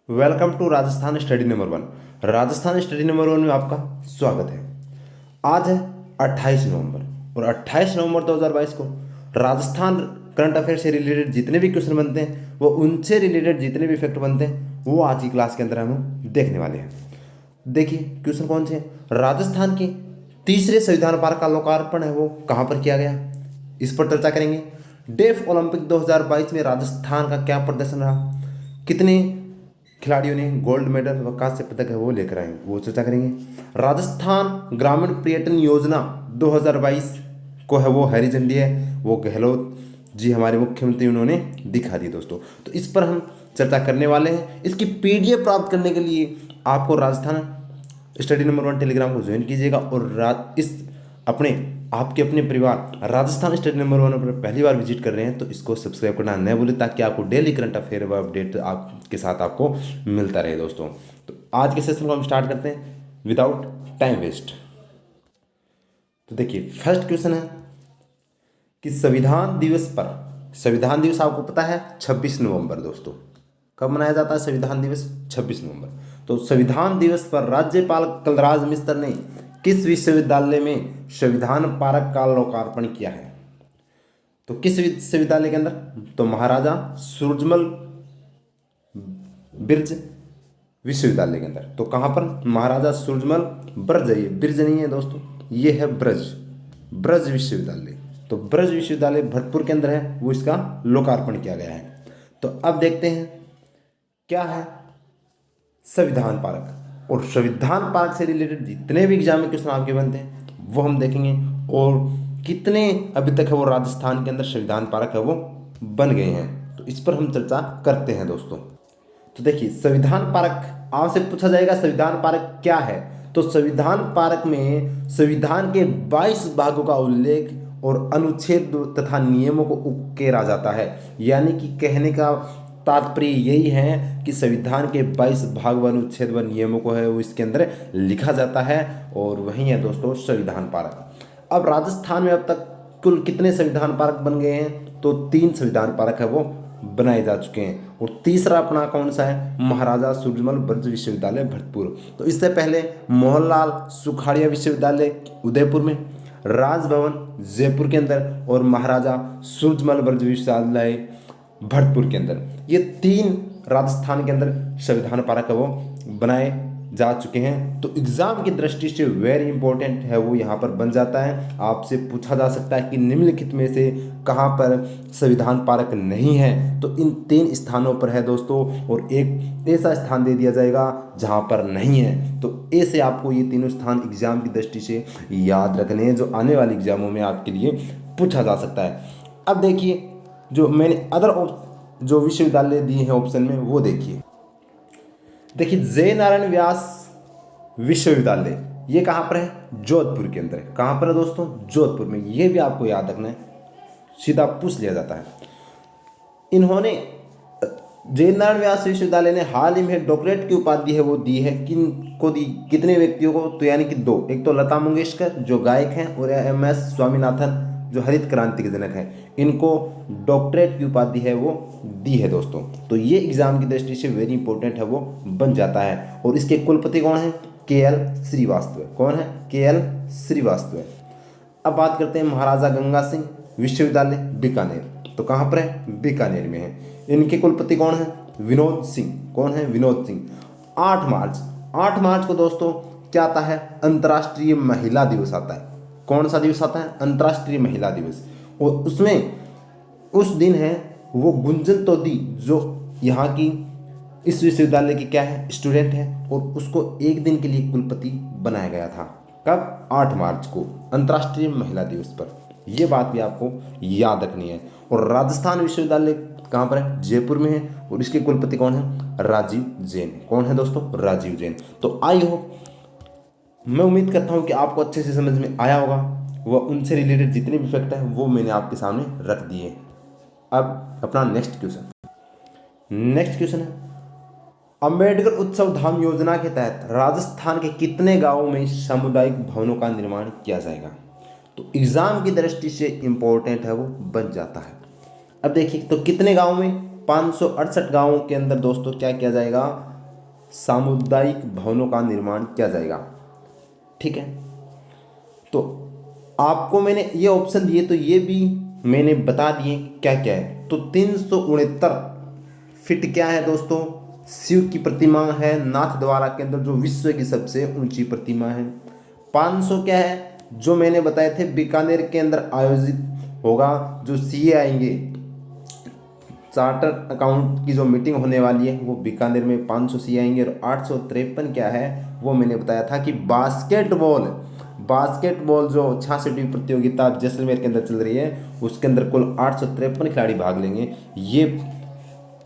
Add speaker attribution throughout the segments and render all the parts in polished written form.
Speaker 1: Welcome to Rajasthan study number 1। Rajasthan study number 1 में आपका स्वागत है। आज है 28 नवंबर और 28 नवंबर 2022 को राजस्थान करंट अफेयर से रिलेटेड जितने भी क्वेश्चन बनते हैं वो उनसे रिलेटेड जितने भी फैक्ट बनते हैं वो आज की क्लास के अंदर हम देखने वाले हैं। देखिए क्वेश्चन कौन से हैं। राजस्थान के तीसरे संविधान पार्क का लोकार्पण है वो कहाँ पर किया गया, इस पर चर्चा करेंगे। डेफ ओलंपिक 2022 में राजस्थान का क्या प्रदर्शन रहा, कितने खिलाड़ियों ने गोल्ड मेडल व कांस्य पदक है वो लेकर आए, वो चर्चा करेंगे। राजस्थान ग्रामीण पर्यटन योजना 2022 को है वो हरी झंडी है वो गहलोत जी हमारे मुख्यमंत्री उन्होंने दिखा दी दोस्तों। तो इस पर हम चर्चा करने वाले हैं। इसकी पीडीएफ प्राप्त करने के लिए आपको राजस्थान स्टडी नंबर 1 टेलीग्राम को ज्वाइन कीजिएगा और इस आपके अपने परिवार राजस्थान स्टडी नंबर 1 पर पहली बार विजिट कर रहे हैं तो इसको सब्सक्राइब करना न भूलें ताकि आपको डेली करंट अफेयर व अपडेट आपके साथ आपको मिलता रहे दोस्तों। तो आज के सेशन को हम स्टार्ट करते हैं विदाउट टाइम वेस्ट। तो देखिए फर्स्ट क्वेश्चन है कि संविधान दिवस पर, संविधान दिवस आपको पता है 26 नवंबर दोस्तों, कब मनाया जाता है संविधान दिवस? 26 नवंबर। तो संविधान दिवस पर राज्यपाल कलराज मिश्र ने किस विश्वविद्यालय में संविधान पार्क का लोकार्पण किया है? तो किस विश्वविद्यालय के अंदर? तो महाराजा सूरजमल ब्रज विश्वविद्यालय के अंदर। तो कहाँ पर? महाराजा सूरजमल ब्रज है, ये ब्रज नहीं है दोस्तों, ये है ब्रज, ब्रज विश्वविद्यालय। तो ब्रज विश्वविद्यालय भरतपुर के अंदर है वो इसका लोकार्पण किया गया है। तो अब देखते हैं क्या है संविधान पार्क, और संविधान पार्क से रिलेटेड जितने भी एग्जाम में क्वेश्चन आपके बनते हैं वो हम देखेंगे और कितने अभी तक है वो राजस्थान के अंदर संविधान पार्क है वो बन गए हैं, तो इस पर हम चर्चा करते हैं दोस्तों। तो देखिए संविधान पार्क आपसे पूछा जाएगा संविधान पार्क क्या है, तो संविधान पार्क में संविधान के 22 भागों का उल्लेख और अनुच्छेद तथा नियमों को उकेरा जाता है। यानी कि कहने का तात्पर्य यही है कि संविधान के 22 भाग व अनुच्छेद व नियमों को है वो इसके अंदर लिखा जाता है और वही है दोस्तों संविधान पार्क। अब राजस्थान में अब तक कुल कितने संविधान पार्क बन गए हैं? तो 3 संविधान पार्क है वो बनाए जा चुके हैं और तीसरा अपना कौन सा है? महाराजा सूरजमल ब्रज विश्वविद्यालय भरतपुर। तो इससे पहले मोहनलाल सुखाड़िया विश्वविद्यालय उदयपुर में, राजभवन जयपुर के अंदर और महाराजा सूरजमल ब्रज विश्वविद्यालय भरतपुर के अंदर, ये 3 राजस्थान के अंदर संविधान पार्क है वो बनाए जा चुके हैं। तो एग्जाम की दृष्टि से वेरी इंपॉर्टेंट है वो यहाँ पर बन जाता है। आपसे पूछा जा सकता है कि निम्नलिखित में से कहाँ पर संविधान पार्क नहीं है, तो इन 3 स्थानों पर है दोस्तों और एक ऐसा स्थान दे दिया जाएगा जहाँ पर नहीं है। तो ऐसे आपको ये तीनों स्थान एग्जाम की दृष्टि से याद रखने हैं जो आने वाले एग्जामों में आपके लिए पूछा जा सकता है। अब देखिए जो मैंने अदर जो विश्वविद्यालय दिए हैं ऑप्शन में वो देखिए जय नारायण व्यास विश्वविद्यालय, ये कहाँ पर है? जोधपुर के अंदर है। कहाँ पर है दोस्तों? जोधपुर में। ये भी आपको याद रखना है, सीधा पूछ लिया जाता है। इन्होंने जय नारायण व्यास विश्वविद्यालय ने हाल ही में डॉक्टरेट की उपाधि है वो दी है, किन को दी, कितने व्यक्तियों को? तो यानी कि 2, एक तो लता मंगेशकर जो गायक हैं और MS स्वामीनाथन जो हरित क्रांति के जनक हैं, इनको डॉक्टरेट की उपाधि है वो दी है दोस्तों। तो ये एग्जाम की दृष्टि से वेरी इंपॉर्टेंट है वो बन जाता है। और इसके कुलपति कौन है? KL श्रीवास्तव। कौन है? KL श्रीवास्तव। अब बात करते हैं महाराजा गंगा सिंह विश्वविद्यालय बीकानेर। तो कहाँ पर है? बीकानेर में है। इनके कुलपति कौन है? विनोद सिंह। कौन है? विनोद सिंह। 8 मार्च को दोस्तों क्या आता है? अंतर्राष्ट्रीय महिला दिवस आता है। कौन सा दिवस आता है? अंतर्राष्ट्रीय महिला दिवस। और उसमें उस दिन है वो गुंजन तोदी जो यहाँ की इस विश्वविद्यालय की क्या है? स्टूडेंट है और उसको एक दिन के लिए कुलपति बनाया गया था। कब? 8 मार्च को अंतर्राष्ट्रीय महिला दिवस पर। यह बात भी आपको याद रखनी है। और राजस्थान विश्वविद्यालय कहाँ पर है? जयपुर में है और इसके कुलपति कौन है? राजीव जैन। कौन है दोस्तों? राजीव जैन। तो आई होप, मैं उम्मीद करता हूँ कि आपको अच्छे से समझ में आया होगा। वह उनसे रिलेटेड जितने भी फैक्ट हैं वो मैंने आपके सामने रख दिए। अब अपना नेक्स्ट क्वेश्चन है अंबेडकर उत्सव धाम योजना के तहत राजस्थान के कितने गांवों में सामुदायिक भवनों का निर्माण किया जाएगा? तो एग्जाम की दृष्टि से इंपॉर्टेंट है वो बन जाता है। अब देखिए तो कितने गांवों में? 568 गांवों के अंदर दोस्तों क्या किया जाएगा? सामुदायिक भवनों का निर्माण किया जाएगा। ठीक है, तो आपको मैंने ये ऑप्शन दिए तो ये भी मैंने बता दिए क्या क्या है। तो 369 फीट क्या है दोस्तों, शिव की प्रतिमा है नाथ द्वारा के अंदर, जो विश्व की सबसे ऊंची प्रतिमा है। 500 क्या है, जो मैंने बताए थे बीकानेर के अंदर आयोजित होगा, जो सीए आएंगे, चार्टर अकाउंट की जो मीटिंग होने वाली है वो बीकानेर में 500 सीए आएंगे। और 853 क्या है, वो मैंने बताया था कि बास्केटबॉल जो 66वीं प्रतियोगिता जैसलमेर के अंदर चल रही है, उसके अंदर कुल 853 खिलाड़ी भाग लेंगे। ये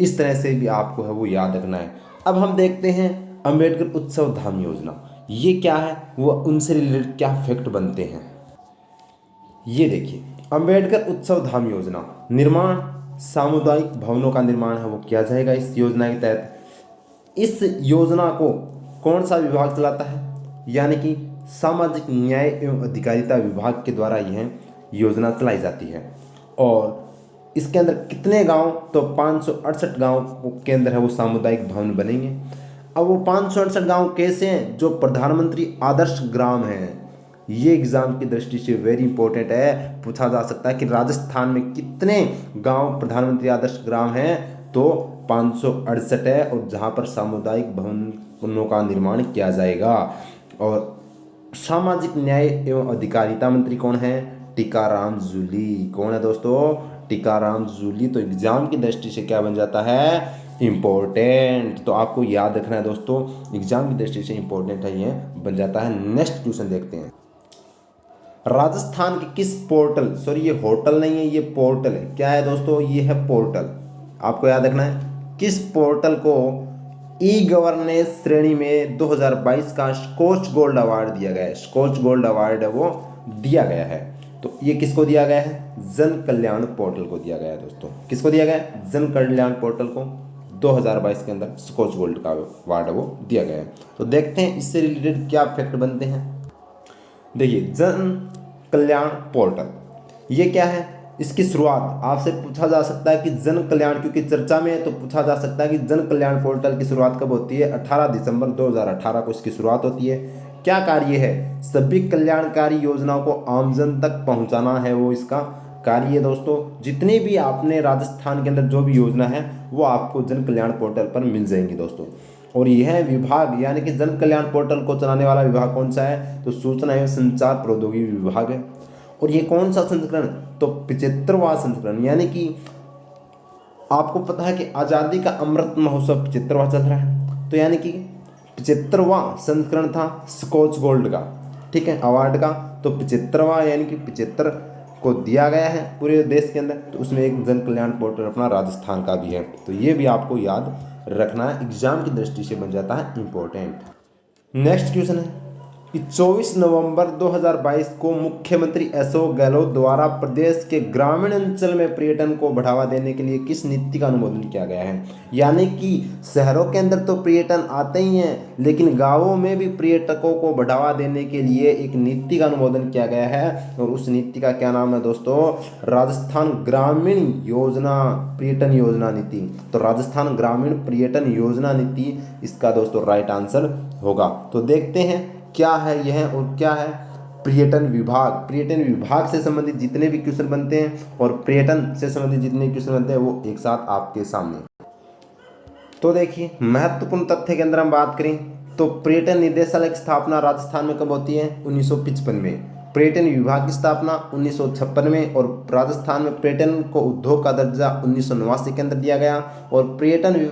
Speaker 1: इस तरह से भी आपको है वो याद रखना है। अब हम देखते हैं अंबेडकर उत्सव धाम योजना, ये क्या है, वो उनसे रिलेटेड क्या फैक्ट बनते हैं। ये देखिए, अंबेडकर उत्सव धाम योजना निर्माण, सामुदायिक भवनों का निर्माण है वो किया जाएगा इस योजना के तहत। इस योजना को कौन सा विभाग चलाता है, यानी कि सामाजिक न्याय एवं अधिकारिता विभाग के द्वारा यह योजना चलाई जाती है। और इसके अंदर कितने गांव, तो 568 गांव के अंदर है वो सामुदायिक भवन बनेंगे। अब वो 568 गांव कैसे हैं, जो प्रधानमंत्री आदर्श ग्राम हैं। ये एग्जाम की दृष्टि से वेरी इंपॉर्टेंट है, पूछा जा सकता है कि राजस्थान में कितने गांव प्रधानमंत्री आदर्श ग्राम हैं, तो 568 है, और जहां पर सामुदायिक भवनों का निर्माण किया जाएगा। और सामाजिक न्याय एवं अधिकारिता मंत्री कौन है, टीकाराम जूली। कौन है दोस्तों, टीकाराम जूली। तो एग्जाम की दृष्टि से क्या बन जाता है, इंपॉर्टेंट। तो आपको याद रखना है दोस्तों, एग्जाम की दृष्टि से इंपॉर्टेंट है, ये बन जाता है। नेक्स्ट क्वेश्चन देखते हैं, राजस्थान के किस पोर्टल, सॉरी ये होटल नहीं है, ये पोर्टल है। क्या है दोस्तों, ये है पोर्टल। आपको याद रखना है किस पोर्टल को ई गवर्नेंस श्रेणी में 2022 का स्कॉच गोल्ड अवार्ड दिया गया है। स्कॉच गोल्ड अवार्ड है वो दिया गया है। तो ये किसको दिया गया है, जन कल्याण पोर्टल को दिया गया है दोस्तों। किसको दिया गया है, जन कल्याण पोर्टल को 2022 के अंदर स्कॉच गोल्ड का अवार्ड वो दिया गया है। तो देखते हैं इससे रिलेटेड क्या फैक्ट बनते हैं। देखिए, जन कल्याण पोर्टल ये क्या है, इसकी शुरुआत आपसे पूछा जा सकता है कि जन कल्याण, क्योंकि चर्चा में है तो पूछा जा सकता है कि जन कल्याण पोर्टल की शुरुआत कब होती है। 18 दिसंबर 2018 को इसकी शुरुआत होती है। क्या कार्य है, सभी कल्याणकारी योजनाओं को आमजन तक पहुंचाना है वो इसका कार्य है दोस्तों। जितनी भी आपने राजस्थान के अंदर जो भी योजना है वो आपको जन कल्याण पोर्टल पर मिल जाएंगी दोस्तों। और यह विभाग यानी कि जन कल्याण पोर्टल को चलाने वाला विभाग कौन सा है, तो सूचना एवं संचार प्रौद्योगिकी विभाग है। और ये कौन सा संस्करण, तो 75वां संस्करण। यानी कि आपको पता है कि आज़ादी का अमृत महोत्सव 75वां चल रहा है, तो यानी कि 75वां संस्करण था स्कॉच गोल्ड का, ठीक है, अवार्ड का। तो 75वां यानी कि 75 को दिया गया है पूरे देश के अंदर। तो उसमें एक जन कल्याण पोर्टल अपना राजस्थान का भी है। तो ये भी आपको याद रखना है, एग्जाम की दृष्टि से बन जाता है इंपॉर्टेंट। नेक्स्ट क्वेश्चन है कि 24 नवंबर 2022 को मुख्यमंत्री अशोक गहलोत द्वारा प्रदेश के ग्रामीण अंचल में पर्यटन को बढ़ावा देने के लिए किस नीति का अनुमोदन किया गया है। यानी कि शहरों के अंदर तो पर्यटन आते ही हैं, लेकिन गांवों में भी पर्यटकों को बढ़ावा देने के लिए एक नीति का अनुमोदन किया गया है। और उस नीति का क्या नाम है दोस्तों, राजस्थान ग्रामीण योजना पर्यटन योजना नीति। तो राजस्थान ग्रामीण पर्यटन योजना नीति इसका दोस्तों राइट आंसर होगा। तो देखते हैं क्या है यह और क्या है पर्यटन विभाग। पर्यटन विभाग से संबंधित जितने भी क्वेश्चन बनते हैं और पर्यटन से संबंधित जितने क्वेश्चन बनते हैं वो एक साथ आपके सामने। तो देखिए, महत्वपूर्ण तथ्य के अंदर हम बात करें तो पर्यटन निदेशालय की स्थापना राजस्थान में कब होती है, 1955 में। पर्यटन विभाग की स्थापना 1956 में। और राजस्थान में पर्यटन को उद्योग का दर्जा 1989 के अंदर दिया गया। और पर्यटन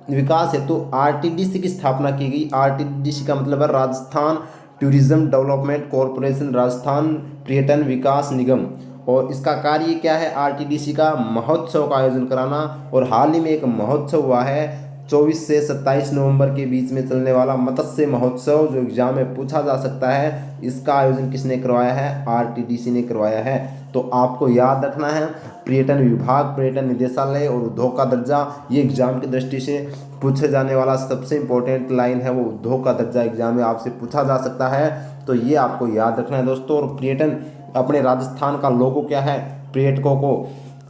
Speaker 1: विकास हेतु आरटीडीसी की स्थापना की गई। आरटीडीसी का मतलब है Rajasthan tourism development corporation, Rajasthan पर्यटन विकास निगम। और इसका कार्य क्या है, आरटीडीसी का महोत्सव का आयोजन कराना। और हाल ही में एक महोत्सव हुआ है 24 से 27 नवंबर के बीच में चलने वाला मत्स्य महोत्सव, जो एग्जाम में पूछा जा सकता है। इसका आयोजन किसने करवाया है, आरटीडीसी ने करवाया है। तो आपको याद रखना है पर्यटन विभाग, पर्यटन निदेशालय और उद्योग का दर्जा, ये एग्जाम की दृष्टि से पूछे जाने वाला सबसे इंपॉर्टेंट लाइन है, वो उद्योग का दर्जा एग्जाम में आपसे पूछा जा सकता है। तो ये आपको याद रखना है दोस्तों। और पर्यटन अपने राजस्थान का लोगो क्या है पर्यटकों को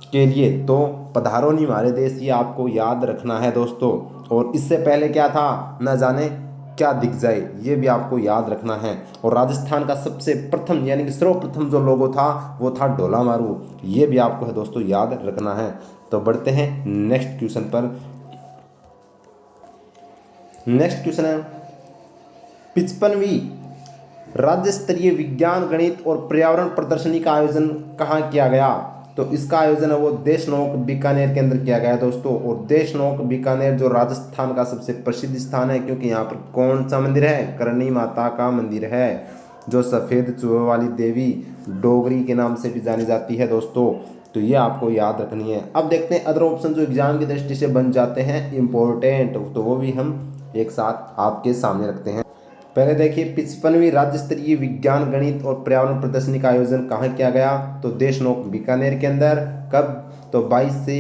Speaker 1: के लिए, तो पधारो नी हमारे देश, ये आपको याद रखना है दोस्तों। और इससे पहले क्या था न जाने क्या दिख जाए, ये भी आपको याद रखना है। और राजस्थान का सबसे प्रथम यानी कि सर्वप्रथम जो लोगो था वो था ढोला मारू, ये भी आपको है दोस्तों याद रखना है। तो बढ़ते हैं नेक्स्ट क्वेश्चन पर। नेक्स्ट क्वेश्चन है 55वीं राज्य स्तरीय विज्ञान गणित और पर्यावरण प्रदर्शनी का आयोजन कहाँ किया गया? तो इसका आयोजन है वो देशनोक बीकानेर के अंदर किया गया दोस्तों। और देशनोक बीकानेर जो राजस्थान का सबसे प्रसिद्ध स्थान है, क्योंकि यहाँ पर कौन सा मंदिर है? करणी माता का मंदिर है, जो सफ़ेद चूहे वाली देवी डोगरी के नाम से भी जानी जाती है दोस्तों। तो ये आपको याद रखनी है। अब देखते हैं अदर ऑप्शन जो एग्जाम की दृष्टि से बन जाते हैं इम्पोर्टेंट, तो वो भी हम एक साथ आपके सामने रखते हैं। पहले देखिए 55वीं राज्य स्तरीय विज्ञान गणित और पर्यावरण प्रदर्शनी का आयोजन कहाँ किया गया? तो देशनोक बीकानेर के अंदर। कब? तो 22 से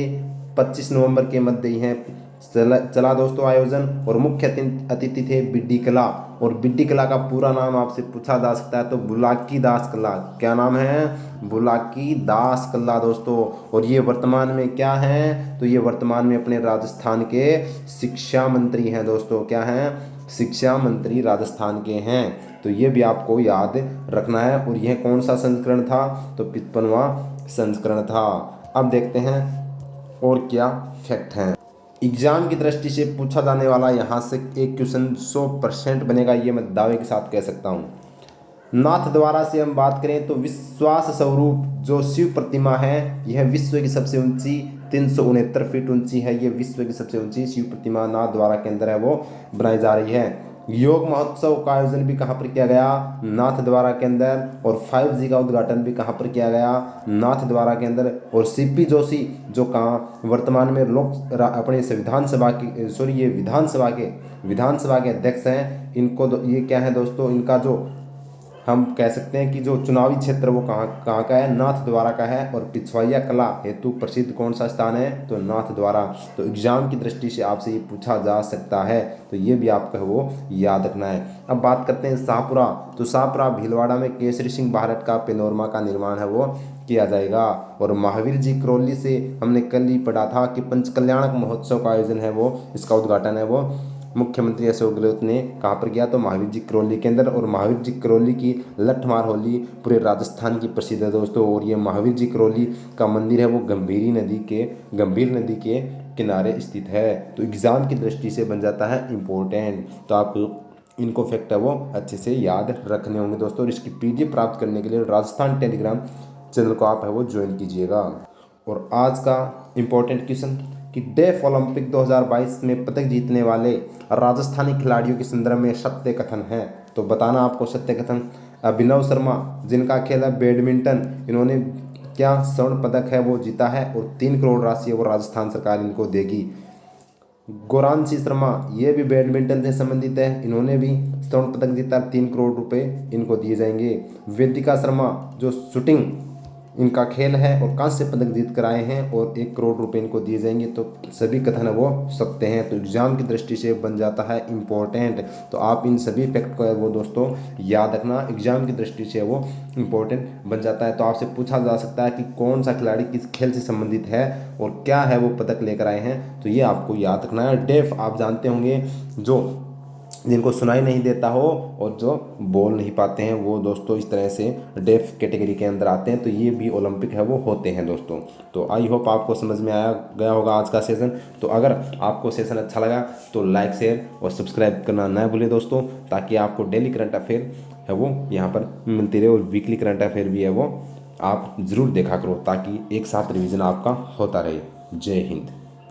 Speaker 1: 25 नवंबर के मध्य ही है चला दोस्तों आयोजन। और मुख्य अतिथि थे बिड्डी कला। और बिड्डी कला का पूरा नाम आपसे पूछा जा सकता है, तो बुलाकी दास कला। क्या नाम है? बुलाकी दास कला दोस्तों। और ये वर्तमान में क्या हैं? तो ये वर्तमान में अपने राजस्थान के शिक्षा मंत्री हैं दोस्तों। क्या हैं? शिक्षा मंत्री राजस्थान के हैं। तो ये भी आपको याद रखना है। और यह कौन सा संस्करण था? तो 55वां संस्करण था। अब देखते हैं और क्या फैक्ट हैं। एग्जाम की दृष्टि से पूछा जाने वाला यहाँ से एक क्वेश्चन 100% बनेगा, ये मैं दावे के साथ कह सकता हूँ। नाथ द्वारा से हम बात करें तो विश्वास स्वरूप जो शिव प्रतिमा है, यह विश्व की सबसे ऊंची 369 फीट ऊंची है। ये विश्व की सबसे ऊंची शिव प्रतिमा नाथ द्वारा के अंदर है वो बनाई जा रही है। योग महोत्सव का आयोजन भी कहाँ पर किया गया? नाथ द्वारा के अंदर। और 5G का उद्घाटन भी कहाँ पर किया गया? नाथ द्वारा के अंदर। और सीपी जोशी जो कहाँ वर्तमान में अपने ये विधानसभा के अध्यक्ष हैं, इनको ये क्या है दोस्तों, इनका जो हम कह सकते हैं कि जो चुनावी क्षेत्र वो कहाँ का है? नाथ द्वारा का है। और पिछवाइया कला हेतु प्रसिद्ध कौन सा स्थान है? तो नाथ द्वारा। तो एग्जाम की दृष्टि से आपसे ये पूछा जा सकता है, तो ये भी आपका वो याद रखना है। अब बात करते हैं शाहपुरा। तो शाहपुरा भीलवाड़ा में केसरी सिंह भारत का पेनोरमा का निर्माण है वो किया जाएगा। और महावीर जी करौली से हमने कल ही पढ़ा था कि पंचकल्याणक महोत्सव का आयोजन है वो, इसका उद्घाटन है वो मुख्यमंत्री अशोक गहलोत ने कहाँ पर किया? तो महावीर जी करौली के अंदर। और महावीर जी करौली की लठमार होली पूरे राजस्थान की प्रसिद्ध है दोस्तों। और ये महावीर जी करौली का मंदिर है वो गंभीर नदी के किनारे स्थित है। तो एग्जाम की दृष्टि से बन जाता है इम्पोर्टेंट। तो आपको इनको फैक्ट है वो अच्छे से याद रखने होंगे दोस्तों। और इसकी PDF प्राप्त करने के लिए राजस्थान टेलीग्राम चैनल को आप है वो ज्वाइन कीजिएगा। और आज का इम्पोर्टेंट क्वेश्चन कि डेफ ओलंपिक 2022 में पदक जीतने वाले राजस्थानी खिलाड़ियों के संदर्भ में सत्य कथन है। तो बताना आपको सत्य कथन। अभिनव शर्मा जिनका खेल है बैडमिंटन, इन्होंने क्या स्वर्ण पदक है वो जीता है। और 3 करोड़ राशि है वो राजस्थान सरकार इनको देगी। गौरांशी शर्मा ये भी बैडमिंटन से संबंधित है, इन्होंने भी स्वर्ण पदक जीता, 3 करोड़ रुपए इनको दिए जाएंगे। वेदिका शर्मा जो शूटिंग इनका खेल है और कांस्य पदक जीत कर आए हैं और 1 करोड़ रुपए इनको दिए जाएंगे। तो सभी कथन वो सत्य हैं। तो एग्जाम की दृष्टि से बन जाता है इम्पोर्टेंट। तो आप इन सभी फैक्ट को है वो दोस्तों याद रखना, एग्जाम की दृष्टि से वो इम्पोर्टेंट बन जाता है। तो आपसे पूछा जा सकता है कि कौन सा खिलाड़ी किस खेल से संबंधित है और क्या है वो पदक लेकर आए हैं, तो ये आपको याद रखना है। डेफ आप जानते होंगे, जो जिनको सुनाई नहीं देता हो और जो बोल नहीं पाते हैं, वो दोस्तों इस तरह से डेफ कैटेगरी के अंदर आते हैं। तो ये भी ओलंपिक है वो होते हैं दोस्तों। तो आई होप आपको समझ में आया गया होगा आज का सेशन। तो अगर आपको सेशन अच्छा लगा तो लाइक शेयर और सब्सक्राइब करना ना भूलें दोस्तों, ताकि आपको डेली करंट अफेयर है वो यहाँ पर मिलती रहे। और वीकली करंट अफेयर भी है वो आप ज़रूर देखा करो, ताकि एक साथ रिविज़न आपका होता रहे। जय हिंद।